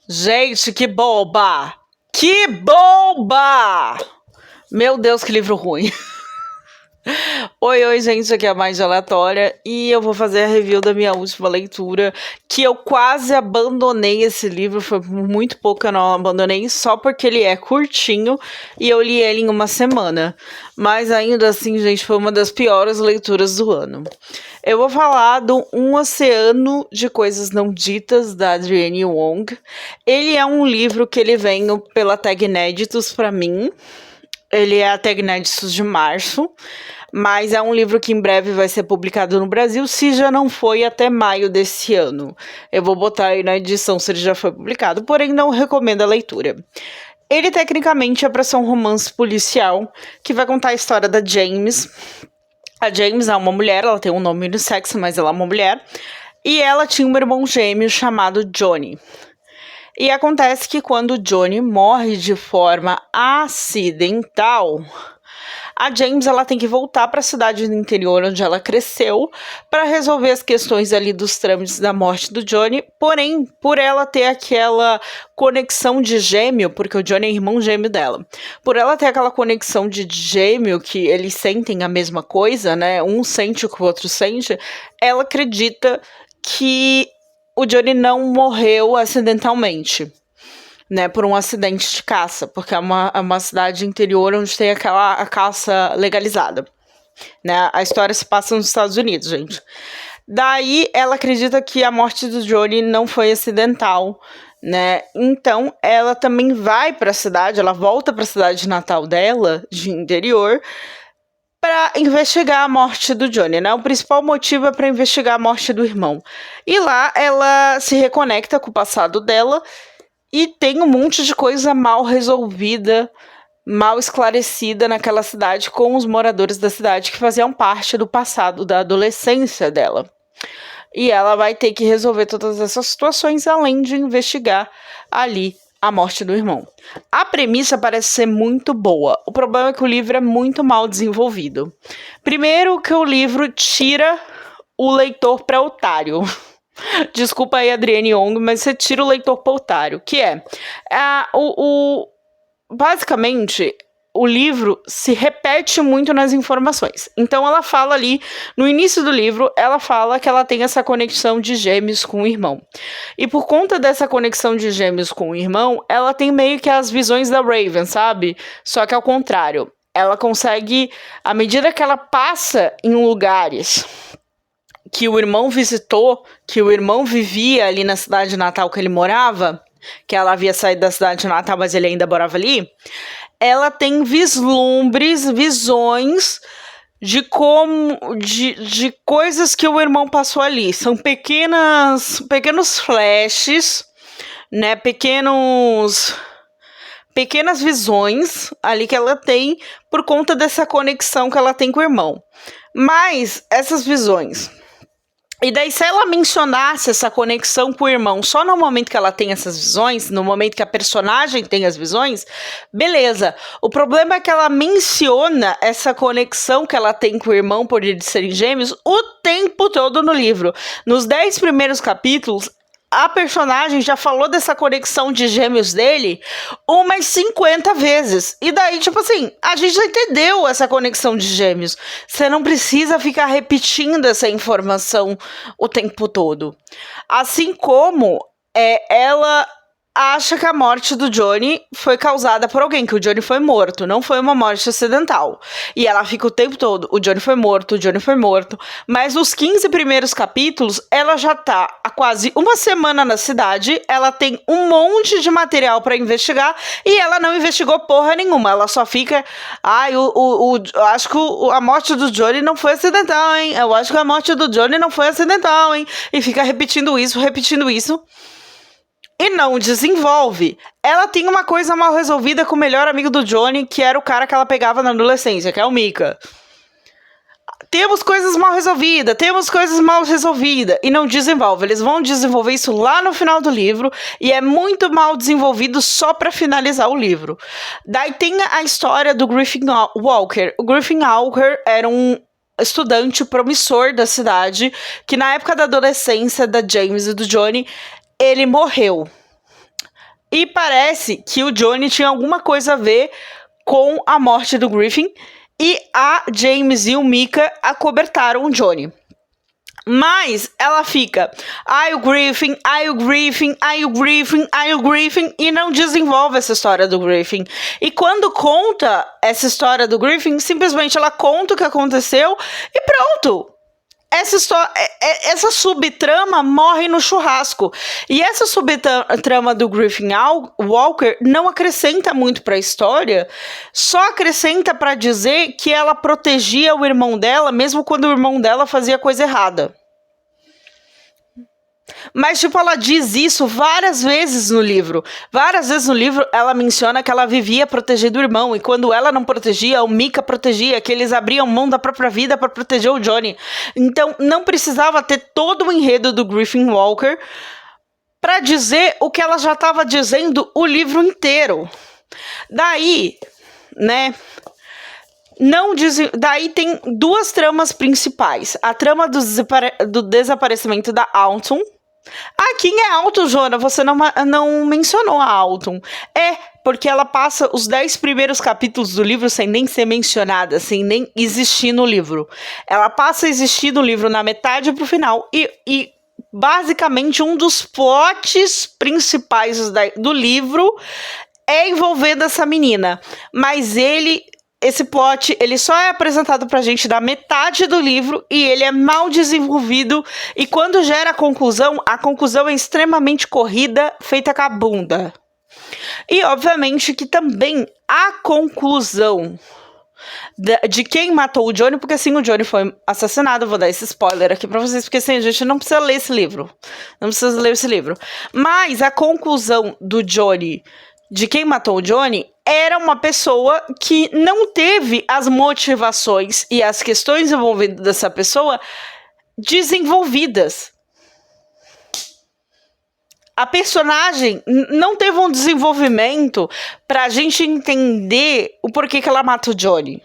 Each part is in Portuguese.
Gente, que boba! Que boba! Meu Deus, que livro ruim. Oi, gente, aqui é a Mais Aleatória e eu vou fazer a review da minha última leitura, que eu quase abandonei esse livro, foi por muito pouco que eu não abandonei, só porque ele é curtinho e eu li ele em uma semana. Mas ainda assim, gente, foi uma das piores leituras do ano. Eu vou falar do Um Oceano de Coisas Não Ditas, da Adrienne Wong. Ele é um livro que ele vem pela Tag Inéditos para mim. Ele é a Tag Inéditos de março, mas é um livro que em breve vai ser publicado no Brasil, se já não foi até maio desse ano. Eu vou botar aí na edição se ele já foi publicado, porém não recomendo a leitura. Ele tecnicamente é para ser um romance policial que vai contar a história da James. A James é uma mulher, ela tem um nome unissex, mas ela é uma mulher. E ela tinha um irmão gêmeo chamado Johnny. E acontece que quando o Johnny morre de forma acidental, a James ela tem que voltar para a cidade do interior onde ela cresceu para resolver as questões ali dos trâmites da morte do Johnny. Porém, por ela ter aquela conexão de gêmeo, porque o Johnny é irmão gêmeo dela, por ela ter aquela conexão de gêmeo que eles sentem a mesma coisa, né? Um sente o que o outro sente, ela acredita que o Johnny não morreu acidentalmente, né, por um acidente de caça, porque é uma cidade interior onde tem a caça legalizada, né, a história se passa nos Estados Unidos, gente. Daí, ela acredita que a morte do Johnny não foi acidental, né, então ela também vai para a cidade, ela volta para a cidade natal dela, de interior, para investigar a morte do Johnny, né? O principal motivo é para investigar a morte do irmão. E lá ela se reconecta com o passado dela e tem um monte de coisa mal resolvida, mal esclarecida naquela cidade com os moradores da cidade que faziam parte do passado, da adolescência dela. E ela vai ter que resolver todas essas situações, além de investigar ali a morte do irmão. A premissa parece ser muito boa. O problema é que o livro é muito mal desenvolvido. Primeiro que o livro tira o leitor para otário. Desculpa aí, Adrienne Wong, mas você tira o leitor para otário. Que é basicamente, o livro se repete muito nas informações. Então ela fala ali, no início do livro, ela fala que ela tem essa conexão de gêmeos com o irmão. E por conta dessa conexão de gêmeos com o irmão, ela tem meio que as visões da Raven, sabe? Só que ao contrário. Ela consegue, à medida que ela passa em lugares que o irmão visitou, que o irmão vivia ali na cidade natal que ele morava, que ela havia saído da cidade natal, mas ele ainda morava ali, ela tem vislumbres, visões de coisas que o irmão passou ali. São pequenos flashes, né? Pequenas visões ali que ela tem por conta dessa conexão que ela tem com o irmão. Mas essas visões, e daí, se ela mencionasse essa conexão com o irmão só no momento que ela tem essas visões, no momento que a personagem tem as visões, beleza. O problema é que ela menciona essa conexão que ela tem com o irmão por eles serem gêmeos o tempo todo no livro. Nos 10 primeiros capítulos, a personagem já falou dessa conexão de gêmeos dele umas 50 vezes. E daí, tipo assim, a gente já entendeu essa conexão de gêmeos. Você não precisa ficar repetindo essa informação o tempo todo. Assim como ela acha que a morte do Johnny foi causada por alguém, que o Johnny foi morto, não foi uma morte acidental. E ela fica o tempo todo, o Johnny foi morto, mas nos 15 primeiros capítulos, ela já tá há quase uma semana na cidade, ela tem um monte de material pra investigar, e ela não investigou porra nenhuma, ela só fica, acho que a morte do Johnny não foi acidental, hein, eu acho que a morte do Johnny não foi acidental, hein, e fica repetindo isso, e não desenvolve. Ela tem uma coisa mal resolvida com o melhor amigo do Johnny, que era o cara que ela pegava na adolescência, que é o Mika. Temos coisas mal resolvidas, e não desenvolve. Eles vão desenvolver isso lá no final do livro, e é muito mal desenvolvido só pra finalizar o livro. Daí tem a história do Griffin Walker. O Griffin Walker era um estudante promissor da cidade, que na época da adolescência da James e do Johnny, ele morreu. E parece que o Johnny tinha alguma coisa a ver com a morte do Griffin. E a James e o Micah acobertaram o Johnny. Mas ela fica, ai o Griffin, ai o Griffin, ai o Griffin, ai o Griffin, e não desenvolve essa história do Griffin. E quando conta essa história do Griffin, simplesmente ela conta o que aconteceu e pronto. Essa subtrama morre no churrasco. E essa subtrama do Griffin Walker não acrescenta muito para a história, só acrescenta para dizer que ela protegia o irmão dela, mesmo quando o irmão dela fazia coisa errada. Mas, tipo, ela diz isso várias vezes no livro. Várias vezes no livro ela menciona que ela vivia protegendo o irmão. E quando ela não protegia, o Micah protegia. Que eles abriam mão da própria vida para proteger o Johnny. Então, não precisava ter todo o enredo do Griffin Walker para dizer o que ela já estava dizendo o livro inteiro. Daí, né... Daí tem duas tramas principais. A trama do desaparecimento da Autumn. Ah, quem é Autumn, Jona? Você não mencionou a Autumn. É, porque ela passa os 10 primeiros capítulos do livro sem nem ser mencionada, sem nem existir no livro. Ela passa a existir no livro na metade pro final. E basicamente um dos plots principais do livro é envolvendo essa menina. Mas esse plot, ele só é apresentado pra gente da metade do livro e ele é mal desenvolvido. E quando gera a conclusão é extremamente corrida, feita com a bunda. E, obviamente, que também a conclusão de quem matou o Johnny, porque assim, o Johnny foi assassinado, vou dar esse spoiler aqui pra vocês, porque assim, a gente não precisa ler esse livro. Não precisa ler esse livro. Mas a conclusão do Johnny, de quem matou o Johnny, era uma pessoa que não teve as motivações e as questões envolvidas dessa pessoa desenvolvidas. A personagem não teve um desenvolvimento pra gente entender o porquê que ela mata o Johnny.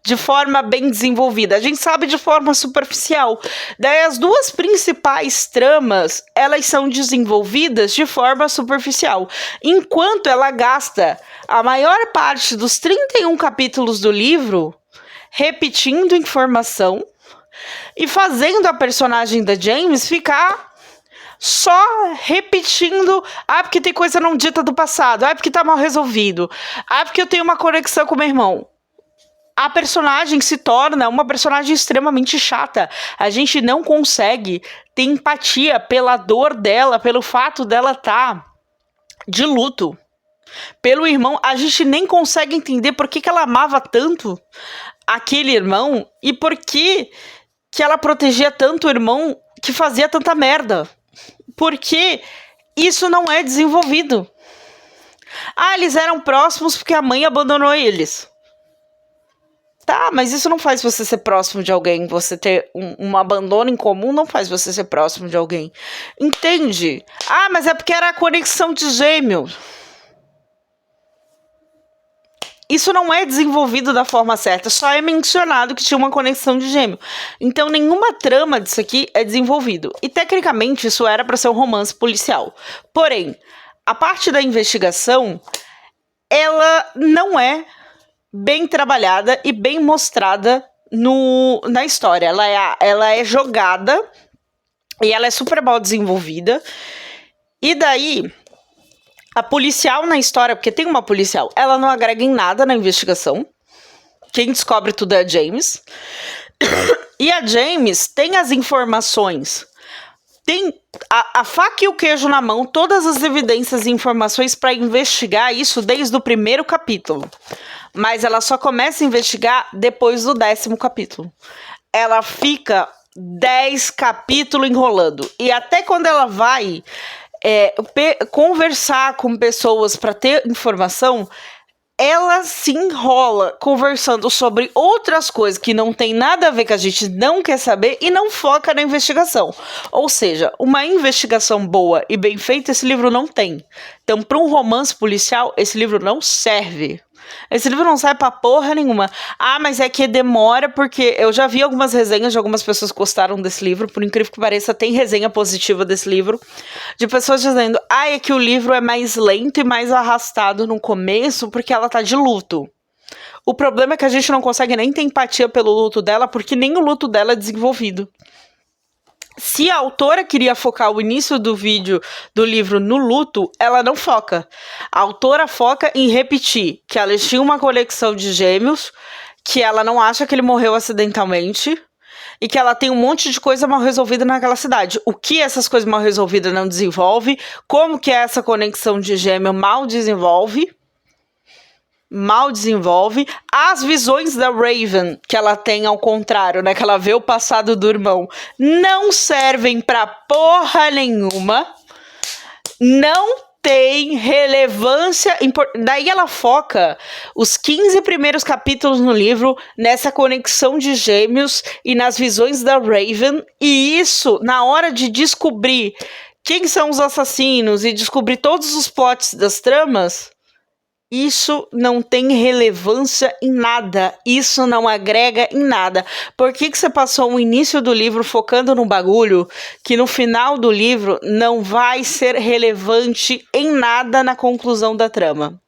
De forma bem desenvolvida. A gente sabe de forma superficial. Daí as duas principais tramas, elas são desenvolvidas de forma superficial. Enquanto ela gasta a maior parte dos 31 capítulos do livro repetindo informação e fazendo a personagem da James ficar só repetindo, porque tem coisa não dita do passado, porque tá mal resolvido, porque eu tenho uma conexão com meu irmão. A personagem se torna uma personagem extremamente chata. A gente não consegue ter empatia pela dor dela, pelo fato dela estar de luto. Pelo irmão, a gente nem consegue entender por que ela amava tanto aquele irmão e por que ela protegia tanto o irmão que fazia tanta merda. Porque isso não é desenvolvido. Eles eram próximos porque a mãe abandonou eles. Tá, mas isso não faz você ser próximo de alguém. Você ter um abandono em comum não faz você ser próximo de alguém. Entende? Mas é porque era a conexão de gêmeos. Isso não é desenvolvido da forma certa. Só é mencionado que tinha uma conexão de gêmeo. Então, nenhuma trama disso aqui é desenvolvido. E, tecnicamente, isso era para ser um romance policial. Porém, a parte da investigação, ela não é bem trabalhada e bem mostrada na história. Ela é jogada e ela é super mal desenvolvida. E daí, a policial na história, porque tem uma policial, ela não agrega em nada na investigação. Quem descobre tudo é a James. E a James tem as informações, tem a faca e o queijo na mão, todas as evidências e informações para investigar isso desde o primeiro capítulo. Mas ela só começa a investigar depois do 10º capítulo. Ela fica 10 capítulos enrolando. E até quando ela vai conversar com pessoas para ter informação, ela se enrola conversando sobre outras coisas que não tem nada a ver, que a gente não quer saber e não foca na investigação. Ou seja, uma investigação boa e bem feita esse livro não tem. Então, para um romance policial, esse livro não serve. Esse livro não sai pra porra nenhuma. Ah, mas é que demora porque eu já vi algumas resenhas de algumas pessoas que gostaram desse livro, por incrível que pareça, tem resenha positiva desse livro, de pessoas dizendo, é que o livro é mais lento e mais arrastado no começo porque ela tá de luto. O problema é que a gente não consegue nem ter empatia pelo luto dela, porque nem o luto dela é desenvolvido. Se a autora queria focar o início do livro no luto, ela não foca. A autora foca em repetir que ela tinha uma conexão de gêmeos, que ela não acha que ele morreu acidentalmente e que ela tem um monte de coisa mal resolvida naquela cidade. O que essas coisas mal resolvidas não desenvolve, como que essa conexão de gêmeo mal desenvolve, as visões da Raven, que ela tem ao contrário, né, que ela vê o passado do irmão, não servem pra porra nenhuma, não tem relevância, daí ela foca os 15 primeiros capítulos no livro nessa conexão de gêmeos e nas visões da Raven, e isso, na hora de descobrir quem são os assassinos e descobrir todos os plots das tramas, isso não tem relevância em nada. Isso não agrega em nada. Por que você passou o início do livro focando num bagulho que no final do livro não vai ser relevante em nada na conclusão da trama?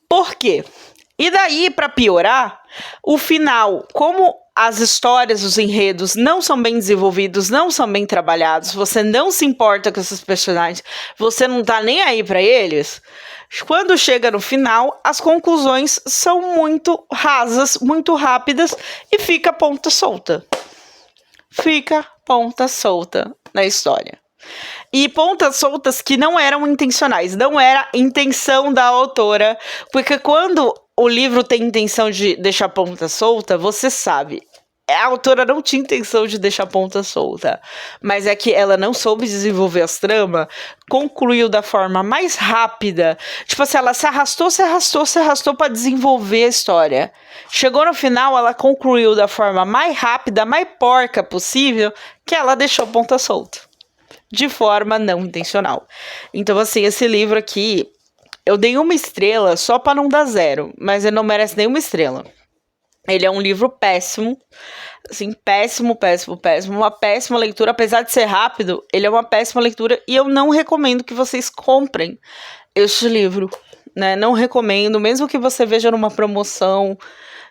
Por quê? E daí, para piorar, o final, como as histórias, os enredos não são bem desenvolvidos, não são bem trabalhados, você não se importa com esses personagens, você não tá nem aí pra eles, quando chega no final, as conclusões são muito rasas, muito rápidas e fica ponta solta. Fica ponta solta na história. E pontas soltas que não eram intencionais, não era intenção da autora, porque quando o livro tem intenção de deixar ponta solta, você sabe, a autora não tinha intenção de deixar ponta solta, mas é que ela não soube desenvolver as tramas, concluiu da forma mais rápida, tipo assim, ela se arrastou para desenvolver a história. Chegou no final, ela concluiu da forma mais rápida, mais porca possível, que ela deixou ponta solta. De forma não intencional. Então, assim, esse livro aqui, eu dei 1 estrela só para não dar 0, mas ele não merece nenhuma estrela. Ele é um livro péssimo, assim, péssimo, uma péssima leitura, apesar de ser rápido, ele é uma péssima leitura e eu não recomendo que vocês comprem este livro, né? Não recomendo, mesmo que você veja numa promoção,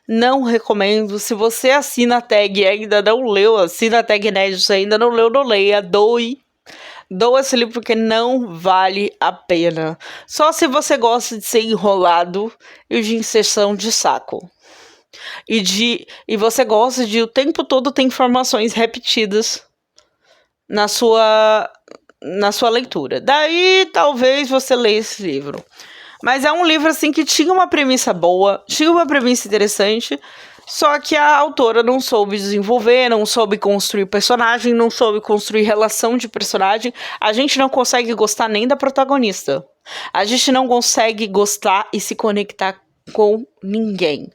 não recomendo. Se você assina a tag e ainda não leu, assina a tag inédito ainda não leu, não leia, doe esse livro porque não vale a pena. Só se você gosta de ser enrolado e de inserção de saco. E você gosta de o tempo todo ter informações repetidas na sua leitura. Daí talvez você leia esse livro. Mas é um livro assim que tinha uma premissa boa, tinha uma premissa interessante, só que a autora não soube desenvolver, não soube construir personagem, não soube construir relação de personagem. A gente não consegue gostar nem da protagonista. A gente não consegue gostar e se conectar com ninguém.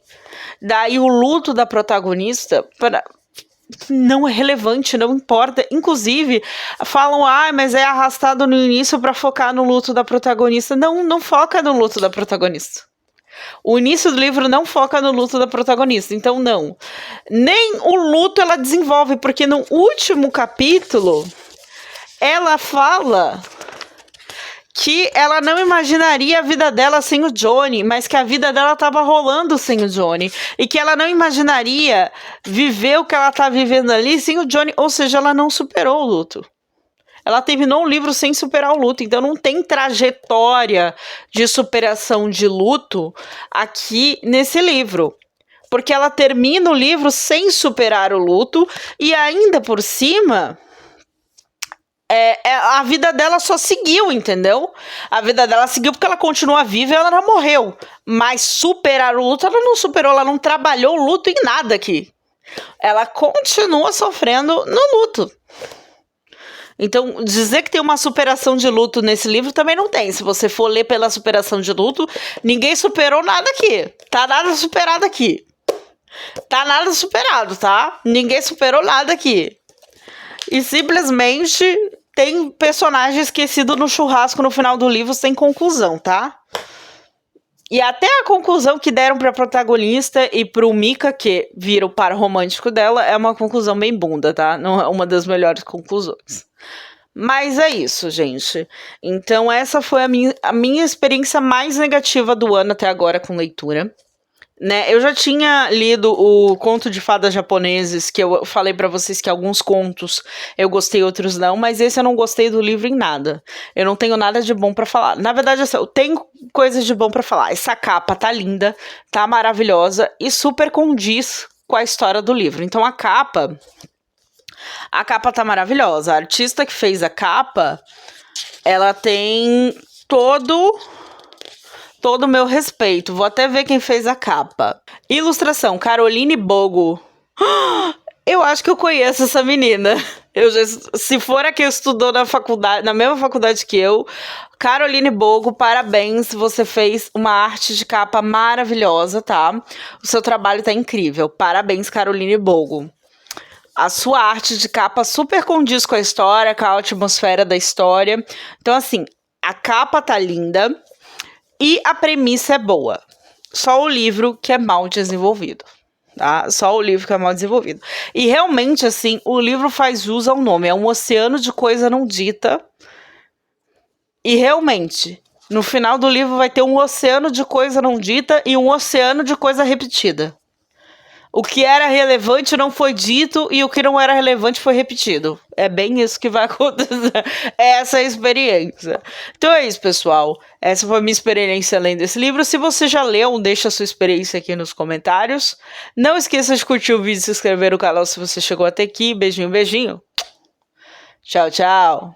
Daí o luto da protagonista não é relevante, não importa. Inclusive, falam, mas é arrastado no início para focar no luto da protagonista. Não foca no luto da protagonista. O início do livro não foca no luto da protagonista, então não. Nem o luto ela desenvolve, porque no último capítulo ela fala que ela não imaginaria a vida dela sem o Johnny, mas que a vida dela estava rolando sem o Johnny, e que ela não imaginaria viver o que ela está vivendo ali sem o Johnny, ou seja, ela não superou o luto. Ela terminou o livro sem superar o luto, então não tem trajetória de superação de luto aqui nesse livro. Porque ela termina o livro sem superar o luto e ainda por cima, a vida dela só seguiu, entendeu? A vida dela seguiu porque ela continua viva e ela não morreu. Mas superar o luto, ela não superou, ela não trabalhou o luto em nada aqui. Ela continua sofrendo no luto. Então, dizer que tem uma superação de luto nesse livro também não tem. Se você for ler pela superação de luto, ninguém superou nada aqui. Tá nada superado aqui. Tá nada superado, tá? Ninguém superou nada aqui. E simplesmente tem personagem esquecido no churrasco no final do livro sem conclusão, tá? E até a conclusão que deram pra protagonista e pro Mika, que vira o par romântico dela, é uma conclusão bem bunda, tá? Não é uma das melhores conclusões. Mas é isso, gente. Então essa foi a minha experiência mais negativa do ano até agora com leitura. Né, eu já tinha lido o Conto de Fadas Japoneses, que eu falei pra vocês que alguns contos eu gostei, outros não, mas esse eu não gostei do livro em nada. Eu não tenho nada de bom pra falar. Na verdade, assim, eu tenho coisas de bom pra falar. Essa capa tá linda, tá maravilhosa e super condiz com a história do livro. Então a capa tá maravilhosa. A artista que fez a capa, ela tem todo o meu respeito. Vou até ver quem fez a capa. Ilustração, Caroline Bogo. Eu acho que eu conheço essa menina. Se for a que estudou na faculdade, na mesma faculdade que eu, Caroline Bogo, parabéns. Você fez uma arte de capa maravilhosa, tá? O seu trabalho tá incrível. Parabéns, Caroline Bogo. A sua arte de capa super condiz com a história, com a atmosfera da história. Então, assim, a capa tá linda. E a premissa é boa. Só o livro que é mal desenvolvido. Tá? Só o livro que é mal desenvolvido. E realmente, assim, o livro faz jus ao nome. É um oceano de coisa não dita. E realmente, no final do livro vai ter um oceano de coisa não dita e um oceano de coisa repetida. O que era relevante não foi dito e o que não era relevante foi repetido. É bem isso que vai acontecer. Essa é a experiência. Então é isso, pessoal. Essa foi a minha experiência além desse livro. Se você já leu, deixa a sua experiência aqui nos comentários. Não esqueça de curtir o vídeo e se inscrever no canal se você chegou até aqui. Beijinho, beijinho. Tchau, tchau.